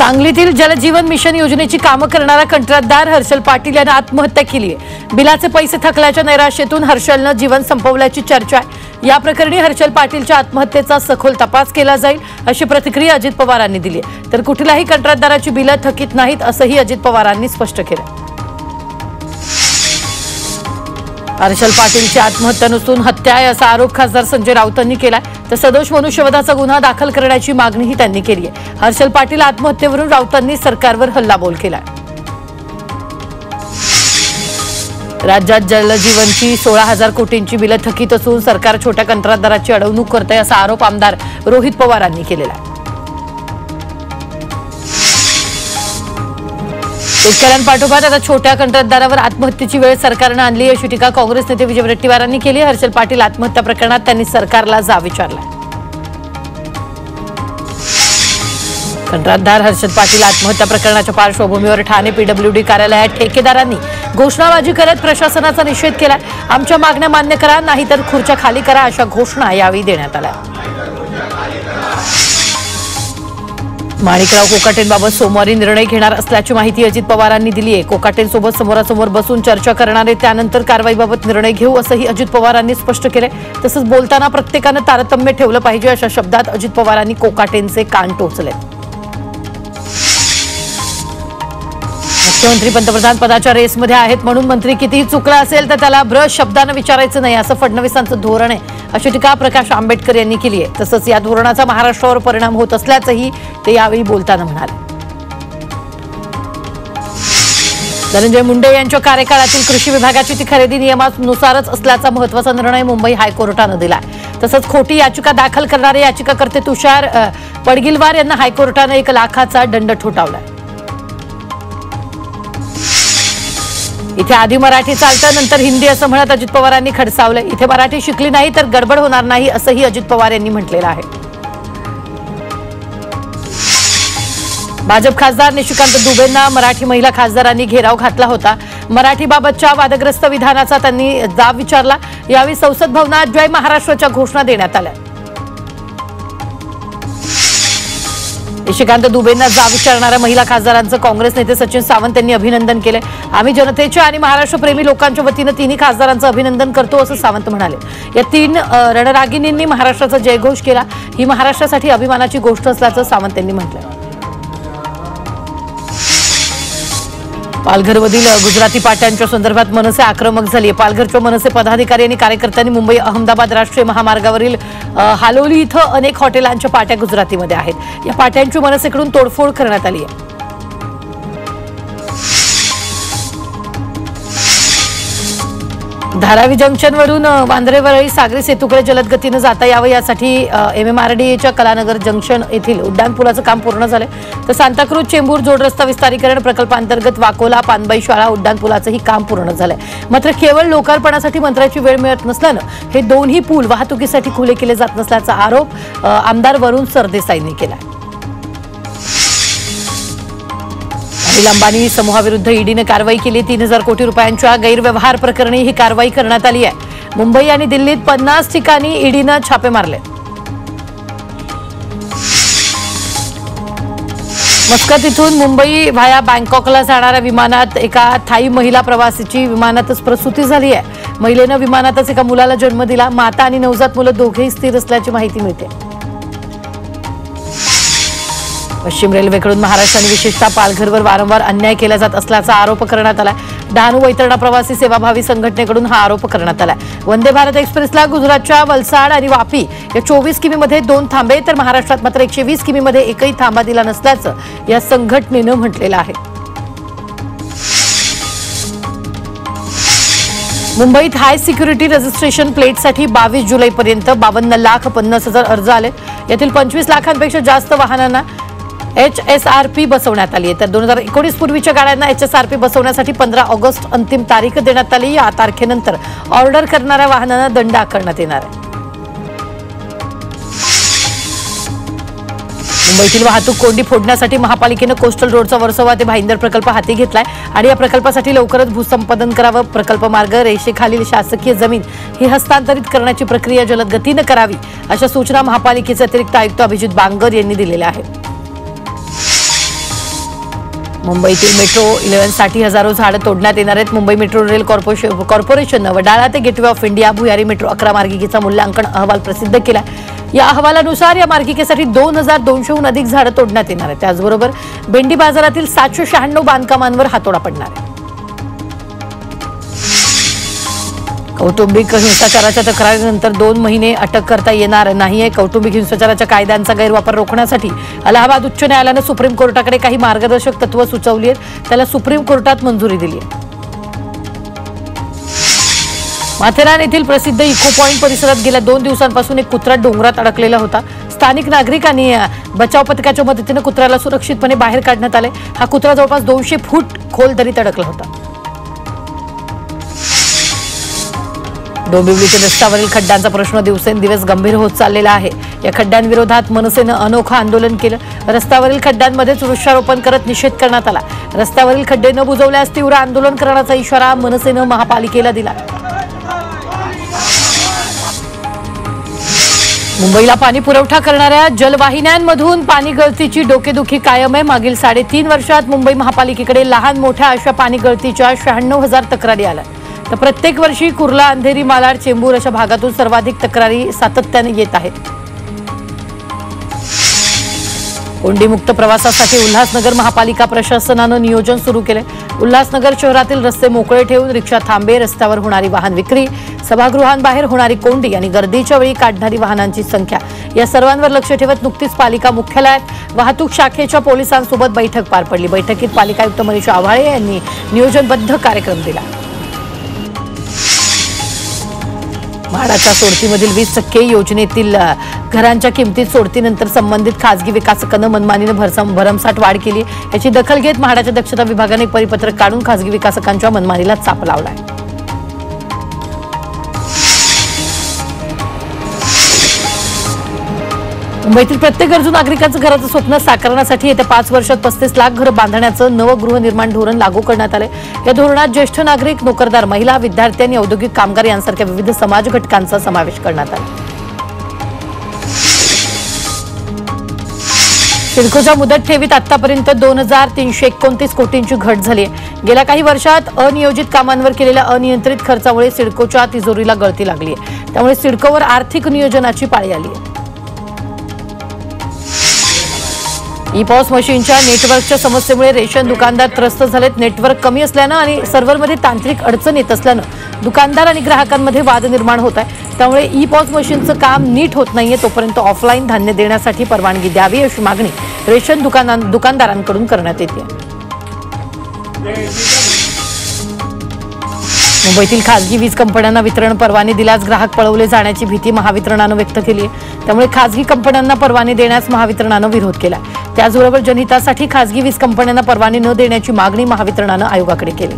सांगलीतील जलजीवन मिशन योजनेची कामं करणारा कंत्राटदार हर्षल पाटील याने आत्महत्या केली आहे। बिलाचे पैसे थकल्याच्या नैराश्यातून हर्षलने जीवन संपवल्याची चर्चा आहे। या प्रकरणी हर्षल पाटीलच्या आत्महत्येचा सखोल तपास केला जाईल अशी प्रतिक्रिया अजित पवारांनी दिली आहे। तर कुठल्याही कंत्राटदाराची बिलं थकीत नाहीत असंही अजित पवारांनी स्पष्ट केलं। हर्षल पाटीलची आत्महत्या नसून हत्या आहे असा आरोप खासदार संजय राऊतांनी केला। तर सदोष मनुष्यवधाचा गुन्हा दाखल करण्याची मागणीही त्यांनी केली आहे। हर्षल पाटील आत्महत्येवरून राऊतांनी सरकारवर हल्लाबोल केला। राज्यात जलजीवनची 16,000 कोटींची बिलं थकीत असून सरकार छोट्या कंत्राटदाराची अडवणूक करते असा आरोप आमदार रोहित पवारांनी केलेला आहे। शेतकऱ्यांपाठोपाठ आता छोट्या कंत्राटदारावर आत्महत्येची वेळ सरकारने आणली अशी टीका काँग्रेस नेते विजय वडेट्टीवारांनी केली। हर्षल पाटील आत्महत्या प्रकरणात त्यांनी सरकारला जाब विचारला। कंत्राटदार हर्षल पाटील आत्महत्या प्रकरणाच्या पार्श्वभूमीवर ठाणे पीडब्ल्यूडी कार्यालयात ठेकेदारांनी घोषणाबाजी करत प्रशासनाचा निषेध केला। आमच्या मागण्या मान्य करा नाहीतर खुर्च्या खाली करा अशा घोषणा यावेळी देण्यात आल्या। माणिकराव कोकाटेंबाबत सोमवारी निर्णय घेणार असल्याची माहिती अजित पवारांनी दिली आहे। कोकाटेंसोबत समोरासमोर बसून चर्चा करणार आहे, त्यानंतर कारवाईबाबत निर्णय घेऊ असंही अजित पवारांनी स्पष्ट केलंय। तसंच बोलताना प्रत्येकानं तारतम्य ठेवलं पाहिजे अशा शब्दात अजित पवारांनी कोकाटेंचे कान टोचले। मुख्यमंत्री पंतप्रधान पदाच्या रेसमध्ये आहेत म्हणून मंत्री कितीही चुकला असेल तर त्याला ब्रश शब्दानं विचारायचं नाही असं फडणवीसांचं धोरण आहे अशी टीका प्रकाश आंबेडकर यांनी केली आहे। तसंच या धोरणाचा महाराष्ट्रावर परिणाम होत असल्याचंही ते यावेळी बोलताना म्हणाले। धनंजय मुंडे यांच्या कार्यकाळातील कृषी विभागाची ती खरेदी नियमानुसारच असल्याचा महत्त्वाचा निर्णय मुंबई हायकोर्टानं दिला। तसंच खोटी याचिका दाखल करणारे याचिकाकर्ते तुषार पडगिलवार यांना हायकोर्टानं 1 लाखाचा दंड ठोठावला। इथे आधी मराठी चालतं नंतर हिंदी असं म्हणत अजित पवारांनी खडसावलं। इथे मराठी शिकली नाही तर गडबड होणार नाही असंही अजित पवार यांनी म्हटलेलं आहे। भाजप खासदार निशिकांत दुबेंना मराठी महिला खासदारांनी घेराव घातला होता। मराठीबाबतच्या वादग्रस्त विधानाचा त्यांनी जाब विचारला। यावेळी संसद भवनात जय महाराष्ट्राच्या घोषणा देण्यात आल्या। निशिकांत दुबेंना जाब विचारणाऱ्या महिला खासदारांचं काँग्रेस नेते सचिन सावंत यांनी अभिनंदन केले। आम्ही जनतेच्या आणि महाराष्ट्रप्रेमी लोकांच्या वतीनं तिन्ही खासदारांचं अभिनंदन करतो असं सावंत म्हणाले। या 3 रणरागिणींनी महाराष्ट्राचा जयघोष केला। ही महाराष्ट्रासाठी अभिमानाची गोष्ट असल्याचं सावंत यांनी म्हटलं। पालघरमधील गुजराती पाट्यांच्या संदर्भात मनसे आक्रमक झाली आहे। पालघरच्या मनसे पदाधिकारी आणि कार्यकर्त्यांनी मुंबई अहमदाबाद राष्ट्रीय महामार्गावरील हालोली इथं अनेक हॉटेलांच्या पाट्या गुजरातीमध्ये आहेत। या पाट्यांची मनसेकडून तोडफोड करण्यात आली आहे। धारावी जंक्शनवरून वांद्रेवरळी सागरी सेतूकडे जलद गतीनं जाता यावं यासाठी MMRDAच्या कलानगर जंक्शन येथील उड्डाणपुलाचं काम पूर्ण झालंय। तर सांताक्रूज चेंबूर जोड रस्ता विस्तारीकरण प्रकल्पांतर्गत वाकोला पानबाई शाळा उड्डाणपुलाचंही काम पूर्ण झालंय। मात्र केवळ लोकार्पणासाठी मंत्र्याची वेळ मिळत नसल्यानं हे दोन्ही पूल वाहतुकीसाठी खुले केले जात नसल्याचा आरोप आमदार वरुण सरदेसाईंनी केला। अनिल अंबानी समूहाविरुद्ध ईडीने कारवाई केली। 3,000 कोटी रुपयांच्या गैरव्यवहार प्रकरणी ही कारवाई करण्यात आली आहे। मुंबई आणि दिल्लीत 50 ठिकाणी ईडीनं छापे मारले। मस्कत इथून मुंबई व्हाया बँकॉकला जाणाऱ्या विमानात एका थाई महिला प्रवासीची विमानातच प्रसूती झाली आहे। महिलेनं विमानातच एका मुलाला जन्म दिला। माता आणि नवजात मुलं दोघेही स्थिर असल्याची माहिती मिळते। पश्चिम रेल्वेकडून महाराष्ट्र आणि विशेषतः पालघरवर वारंवार अन्याय केला जात असल्याचा आरोप करण्यात आला। डहाणू वैतरणा प्रवासी सेवाभावी संघटनेकडून हा आरोप करण्यात आला। वंदे भारत एक्सप्रेसला गुजरातच्या वलसाड आणि वापी या 24 किमीमध्ये 2 थांबे तर महाराष्ट्रात मात्र 120 किमीमध्ये एकही थांबा दिला नसल्याचं या संघटनेनं म्हटलेलं आहे। मुंबईत हाय सिक्युरिटी रजिस्ट्रेशन प्लेटसाठी 22 जुलैपर्यंत 52,50,000 अर्ज आले। यातील 25 लाखांपेक्षा जास्त वाहनांना HSRP बसवण्यात आली आहे। तर 2019 पूर्वीच्या गाड्यांना HSRP बसवण्यासाठी 15 ऑगस्ट अंतिम तारीख देण्यात आली। या तारखेनंतर ऑर्डर करणाऱ्या वाहनांना दंड आकारण्यात येणार आहे। मुंबईतील वाहतूक कोंडी फोडण्यासाठी महापालिकेनं कोस्टल रोडचा वर्सोवा ते भाईंदर प्रकल्प हाती घेतलाय आणि या प्रकल्पासाठी लवकरच भूसंपादन करावं। प्रकल्प मार्ग रेषेखालील शासकीय जमीन ही हस्तांतरित करण्याची प्रक्रिया जलद गतीनं करावी अशा सूचना महापालिकेचे अतिरिक्त आयुक्त अभिजित बांगर यांनी दिलेल्या आहेत। मुंबईतील मेट्रो 11 साठी हजारो झाडं तोडण्यात येणार आहेत. मुंबई मेट्रो रेल कॉर्पोरेशननं वडाळा ते गेटवे ऑफ इंडिया भुयारी मेट्रो 11 मार्गिकेचा मूल्यांकन अहवाल प्रसिद्ध केला. या अहवालानुसार या मार्गिकेसाठी 2200हून अधिक झाडं तोडण्यात येणार आहेत. त्याचबरोबर बेंडी बाजारातील 796 बांधकामांवर हातोडा पडणार आहे. कौटुंबिक हिंसाचाराच्या तक्रारीनंतर 2 महिने अटक करता येणार नाहीये. कौटुंबिक हिंसाचाराच्या कायद्यांचा गैरवापर रोखण्यासाठी अलाहाबाद उच्च न्यायालयानं सुप्रीम कोर्टाकडे काही मार्गदर्शक तत्व सुचवली आहेत. त्याला सुप्रीम कोर्टात मंजुरी दिली आहे. माथेरान येथील प्रसिद्ध इको पॉइंट परिसरात गेल्या 2 दिवसांपासून एक कुत्रा डोंगरात अडकलेला होता. स्थानिक नागरिकांनी बचाव पथकाच्या मदतीने कुत्र्याला सुरक्षितपणे बाहेर काढण्यात आले. हा कुत्रा जवळपास 200 फूट खोल दरीत अडकला होता. डोंबिवलीच्या रस्त्यावरील खड्ड्यांचा प्रश्न दिवसेंदिवस गंभीर होत चाललेला आहे. या खड्ड्यांविरोधात मनसेनं अनोखं आंदोलन केलं. रस्त्यावरील खड्ड्यांमध्येच वृक्षारोपण करत निषेध करण्यात आला. रस्त्यावरील खड्डे न बुजवल्यास तीव्र आंदोलन करण्याचा इशारा मनसेनं महापालिकेला दिला. मुंबईला पाणी पुरवठा करणाऱ्या जलवाहिन्यांमधून पाणी गळतीची डोकेदुखी कायम आहे. मागील 3.5 वर्षात मुंबई महापालिकेकडे लहान मोठ्या अशा पाणी गळतीच्या 96,000 तक्रारी आल्या. तर प्रत्येक वर्षी कुर्ला, अंधेरी, मालाड, चेंबूर अशा भागातून सर्वाधिक तक्रारी सातत्याने येत आहेत. कोंडीमुक्त प्रवासासाठी उल्हासनगर महापालिका प्रशासनानं नियोजन सुरू केले. उल्हासनगर शहरातील रस्ते मोकळे ठेवून रिक्षा थांबे, रस्त्यावर होणारी वाहन विक्री, सभागृहांबाहेर होणारी कोंडी आणि गर्दीच्या वेळी काढणारी वाहनांची संख्या या सर्वांवर लक्ष ठेवत नुकतीच पालिका मुख्यालयात वाहतूक शाखेच्या पोलिसांसोबत बैठक पार पडली. बैठकीत पालिका आयुक्त मनीषा आव्हाळे यांनी नियोजनबद्ध कार्यक्रम दिला. म्हाडाच्या सोडतीमधील 20% योजनेतील घरांच्या किमतीत सोडतीनंतर संबंधित खासगी विकासकांना मनमानीनं भरमसाठ वाढ केली. याची दखल घेत म्हाडाच्या दक्षता विभागाने परिपत्रक काढून खासगी विकासकांच्या मनमानीला चाप लावलाय. मुंबईतील प्रत्येक गरजू नागरिकांचं घराचं स्वप्न साकारण्यासाठी येत्या 5 वर्षात 35 लाख घरं बांधण्याचं नवं गृहनिर्माण धोरण लागू करण्यात आलंय. या धोरणात ज्येष्ठ नागरिक, नोकरदार, महिला, विद्यार्थी आणि औद्योगिक कामगार यांसारख्या विविध समाज घटकांचा समावेश करण्यात आला. सिडकोच्या मुदत ठेवीत आतापर्यंत 2329 कोटींची घट झाली आहे. गेल्या काही वर्षात अनियोजित कामांवर केलेल्या अनियंत्रित खर्चामुळे सिडकोच्या तिजोरीला गळती लागली आहे. त्यामुळे सिडकोवर आर्थिक नियोजनाची पाळी आली आहे. ई-पॉस मशीनच्या नेटवर्कच्या समस्येमुळे रेशन दुकानदार त्रस्त झालेत. नेटवर्क कमी असल्यानं आणि सर्व्हरमध्ये तांत्रिक अडचण येत असल्यानं दुकानदार आणि ग्राहकांमध्ये वाद निर्माण होत आहे. त्यामुळे ई-पॉस मशीनचं काम नीट होत नाहीये. तोपर्यंत ऑफलाईन धान्य देण्यासाठी परवानगी द्यावी अशी मागणी रेशन दुकानदारांकडून करण्यात येते. मुंबईतील खासगी वीज कंपन्यांना वितरण परवाने दिल्यास ग्राहक पळवले जाण्याची भीती महावितरणानं व्यक्त केली आहे. त्यामुळे खासगी कंपन्यांना परवाने देण्यास महावितरणानं विरोध केला. त्याचबरोबर जनहितासाठी खासगी वीज कंपन्यांना परवाने न देण्याची मागणी महावितरणानं आयोगाकडे केली.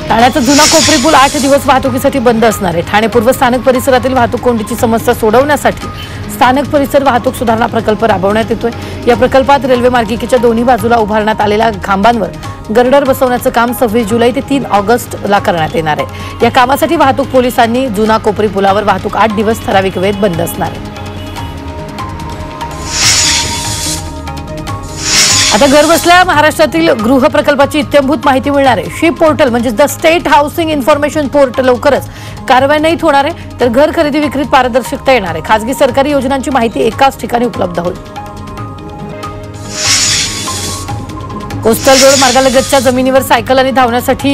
ठाण्याचा जुना कोपरी पूल 8 दिवस वाहतुकीसाठी बंद असणार आहे. ठाणे पूर्व स्थानक परिसरातील वाहतूक कोंडीची समस्या सोडवण्यासाठी स्थानक परिसर वाहतूक सुधारणा प्रकल्प राबवण्यात येतोय. या प्रकल्पात रेल्वे मार्गिकेच्या दोन्ही बाजूला उभारण्यात आलेल्या खांबांवर गर्डर बसवण्याचं काम 26 जुलै ते 3 ऑगस्टला करण्यात येणार आहे. या कामासाठी वाहतूक पोलिसांनी जुना कोपरी पुलावर वाहतूक 8 दिवस ठराविक वेळेत बंद असणार आहे. आता घरबसल्या महाराष्ट्रातील गृह प्रकल्पाची इत्थंभूत माहिती मिळणार आहे. शिप पोर्टल म्हणजे the state housing information portal लवकरच कार्यान्वित होणार आहे. तर घर खरेदी विक्रीत पारदर्शकता येणार आहे. खासगी सरकारी योजनांची माहिती एकाच ठिकाणी उपलब्ध होईल. कोस्टल रोड मार्गालगतच्या जमिनीवर सायकल आणि धावण्यासाठी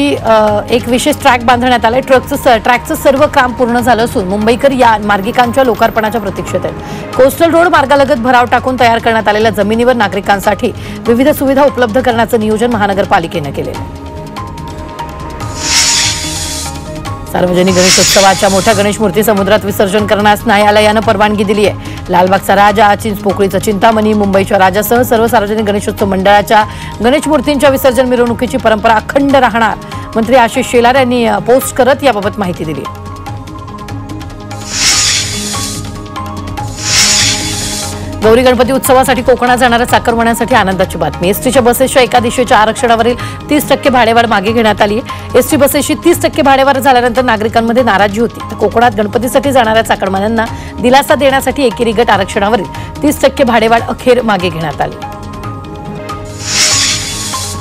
एक विशेष ट्रॅक बांधण्यात आलाय. ट्रॅकचं सर्व काम पूर्ण झालं असून मुंबईकर या मार्गिकांच्या लोकार्पणाच्या प्रतीक्षेत आहेत. कोस्टल रोड मार्गालगत भराव टाकून तयार करण्यात आलेल्या जमिनीवर नागरिकांसाठी विविध सुविधा उपलब्ध करण्याचं नियोजन महानगरपालिकेनं केलेलं आहे. सार्वजनिक गणेशोत्सवाच्या मोठ्या गणेश मूर्ती समुद्रात विसर्जन करण्यास न्यायालयानं परवानगी दिली आहे. लालबागचा राजा, चिंचपोकळीचा चिंतामणी, मुंबईच्या राजासह सर्व सार्वजनिक गणेशोत्सव मंडळाच्या गणेश मूर्तींच्या विसर्जन मिरवणुकीची परंपरा अखंड राहणार. मंत्री आशिष शेलार यांनी पोस्ट करत याबाबत माहिती दिली. गौरी गणपती उत्सवासाठी कोकणात जाणाऱ्या चाकरमान्यांसाठी आनंदाची बातमी. एसटीच्या बसेसच्या एका दिवशीच्या आरक्षणावरील 30% भाडेवाढ मागे घेण्यात आली आहे. एसटी बसेसची 30% भाडेवाढ झाल्यानंतर नागरिकांमध्ये नाराजी होती. तर कोकणात गणपतीसाठी जाणाऱ्या चाकरमान्यांना दिलासा देण्यासाठी एकेरी गट आरक्षणावरील 30% भाडेवाढ अखेर मागे घेण्यात आली.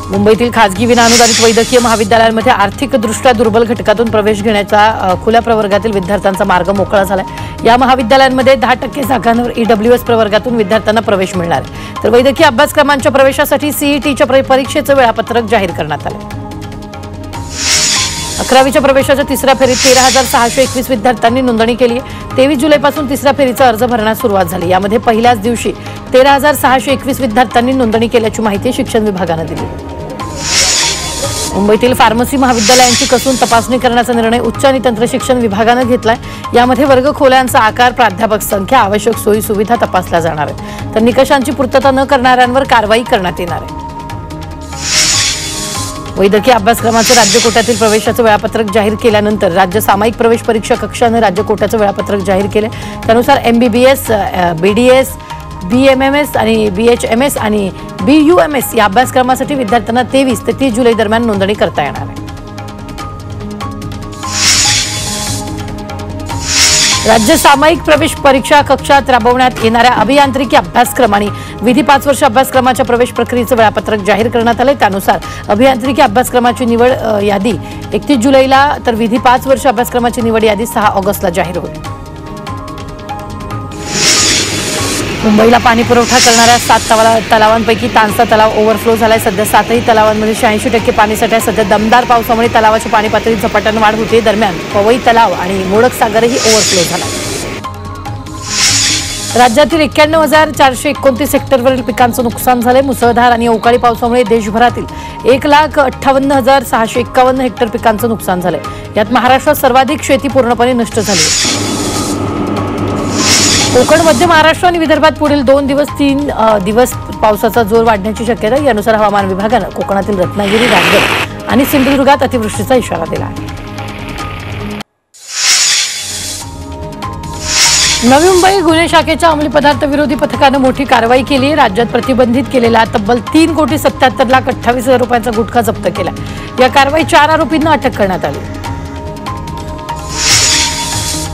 मुंबईतील खासगी विनाअनुदानित वैद्यकीय महाविद्यालयांमध्ये आर्थिकदृष्ट्या दुर्बल घटकातून प्रवेश घेण्याचा खुल्या प्रवर्गातील विद्यार्थ्यांचा मार्ग मोकळा झालाय. या महाविद्यालयांमध्ये 10% जागांवर ईडब्ल्यूएस प्रवर्गातून विद्यार्थ्यांना प्रवेश मिळणार आहे. तर वैद्यकीय अभ्यासक्रमांच्या प्रवेशासाठी सीईटीच्या परीक्षेचं वेळापत्रक जाहीर करण्यात आलं. 11वीच्या प्रवेशाच्या तिसऱ्या फेरीत 13,621 विद्यार्थ्यांनी नोंदणी केली आहे. 23 जुलैपासून तिसऱ्या फेरीचा अर्ज भरण्यास सुरुवात झाली. यामध्ये पहिल्याच दिवशी 13,621 विद्यार्थ्यांनी नोंदणी केल्याची माहिती शिक्षण विभागानं दिली. मुंबईतील फार्मसी महाविद्यालयांची कसून तपासणी करण्याचा निर्णय उच्च आणि तंत्र शिक्षण विभागानं घेतलाय. यामध्ये वर्ग खोल्यांचा आकार, प्राध्यापक संख्या, आवश्यक सोयी सुविधा तपासल्या जाणार आहेत. तर निकषांची पूर्तता न करणाऱ्यांवर कारवाई करण्यात येणार आहे. वैद्यकीय अभ्यासक्रमाचं राज्य कोट्यातील प्रवेशाचं वेळापत्रक जाहीर केल्यानंतर राज्य सामायिक प्रवेश परीक्षा कक्षानं राज्य कोट्याचं वेळापत्रक जाहीर केलं. त्यानुसार MBBS, BDS, BMMS आणि BHMS आणि BUMS या अभ्यासक्रमासाठी विद्यार्थ्यांना 23 ते 30 जुलै दरम्यान नोंदणी करता येणार आहे. राज्य सामायिक प्रवेश परीक्षा कक्षात राबवण्यात येणाऱ्या अभियांत्रिकी अभ्यासक्रम आणि विधी 5 वर्ष अभ्यासक्रमाच्या प्रवेश प्रक्रियेचं वेळापत्रक जाहीर करण्यात आलंय. त्यानुसार अभियांत्रिकी अभ्यासक्रमाची निवड यादी 31 जुलैला तर विधी 5 वर्ष अभ्यासक्रमाची निवड यादी 6 ऑगस्टला जाहीर होईल. मुंबईला पाणी पुरवठा करणाऱ्या 7 तलावांपैकी तानसा तलाव ओव्हरफ्लो झालाय. सध्या 7ही तलावांमध्ये 86% पाणीसाठा आहे. सध्या दमदार पावसामुळे तलावाच्या पाणी पातळीत झपाट्याने वाढ होते. दरम्यान पवई तलाव आणि मोडक सागरही ओव्हरफ्लो झाला. राज्यातील 91,429 हेक्टरवरील पिकांचं नुकसान झालंय. मुसळधार आणि अवकाळी पावसामुळे देशभरातील 1,58,651 हेक्टर पिकांचं नुकसान झालंय. यात महाराष्ट्रात सर्वाधिक शेती पूर्णपणे नष्ट झाली. कोकण, मध्य महाराष्ट्र आणि विदर्भात पुढील 3 दिवस पावसाचा जोर वाढण्याची शक्यता आहे. यानुसार हवामान विभागानं कोकणातील रत्नागिरी, रायगड आणि सिंधुदुर्गात अतिवृष्टीचा इशारा दिला आहे. नवी मुंबई गुन्हे शाखेच्या अंमली पदार्थ विरोधी पथकानं मोठी कारवाई केली आहे. राज्यात प्रतिबंधित केलेला तब्बल 3,77,28,00,000 रुपयांचा गुटखा जप्त केला. या कारवाईत 4 आरोपींना अटक करण्यात आली.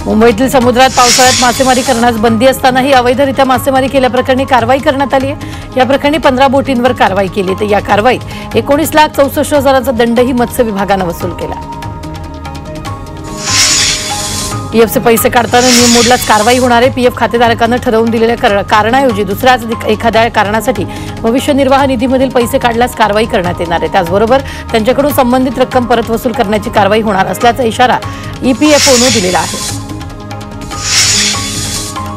मुंबईतील समुद्रात पावसाळ्यात मासेमारी करण्यास बंदी असतानाही अवैधरित्या मासेमारी केल्याप्रकरणी कारवाई करण्यात आली आहे. या प्रकरणी 15 बोटींवर कारवाई केली. तर या कारवाईत 19,64,000चा दंडही मत्स्य विभागानं वसूल केला. पीएफचे पैसे काढताना नियम मोडल्यास कारवाई होणार आहे. पीएफ खातेधारकांना ठरवून दिलेल्या कारणाऐवजी दुसऱ्याच एखाद्या कारणासाठी भविष्य निर्वाह निधीमधील पैसे काढल्यास कारवाई करण्यात येणार आहे. त्याचबरोबर त्यांच्याकडून संबंधित रक्कम परत वसूल करण्याची कारवाई होणार असल्याचा इशारा EPFOनं दिलेला आहे.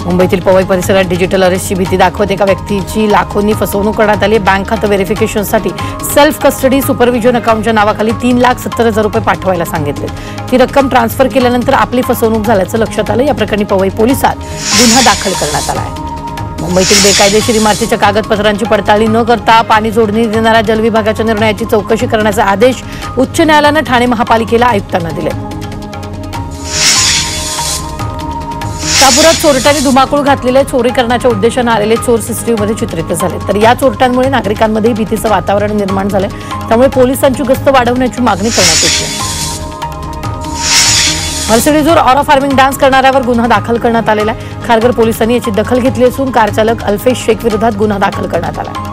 मुंबईतील पवई परिसरात डिजिटल अरेस्टची भीती दाखवत एका व्यक्तीची लाखोंनी फसवणूक करण्यात आली. बँक खातं व्हेरिफिकेशनसाठी सेल्फ कस्टडी सुपरविजन अकाउंटच्या नावाखाली 3,70,000 रुपये पाठवायला सांगितले. ती रक्कम ट्रान्सफर केल्यानंतर आपली फसवणूक झाल्याचं लक्षात आलं. या प्रकरणी पवई पोलिसात गुन्हा दाखल करण्यात आला आहे. मुंबईतील बेकायदेशीर इमारतीच्या कागदपत्रांची पडताळणी न करता पाणी जोडणी देणाऱ्या जलविभागाच्या निर्णयाची चौकशी करण्याचे आदेश उच्च न्यायालयानं ठाणे महापालिकेला आयुक्तांना दिले. शहापुरात चोरट्यांनी धुमाकूळ घातलेले चोरी करण्याच्या उद्देशाने आलेले चोर सीसीटीव्हीमध्ये चित्रित झाले. तर या चोरट्यांमुळे नागरिकांमध्ये भीतीचं वातावरण निर्माण झालंय. त्यामुळे पोलिसांची गस्त वाढवण्याची मागणी करण्यात येते. मर्सिडीजवर ऑरा फार्मिंग डान्स करणाऱ्यावर गुन्हा दाखल करण्यात आलेला आहे. खारघर पोलिसांनी याची दखल घेतली असून कार चालक अल्फेश शेख विरोधात गुन्हा दाखल करण्यात आला.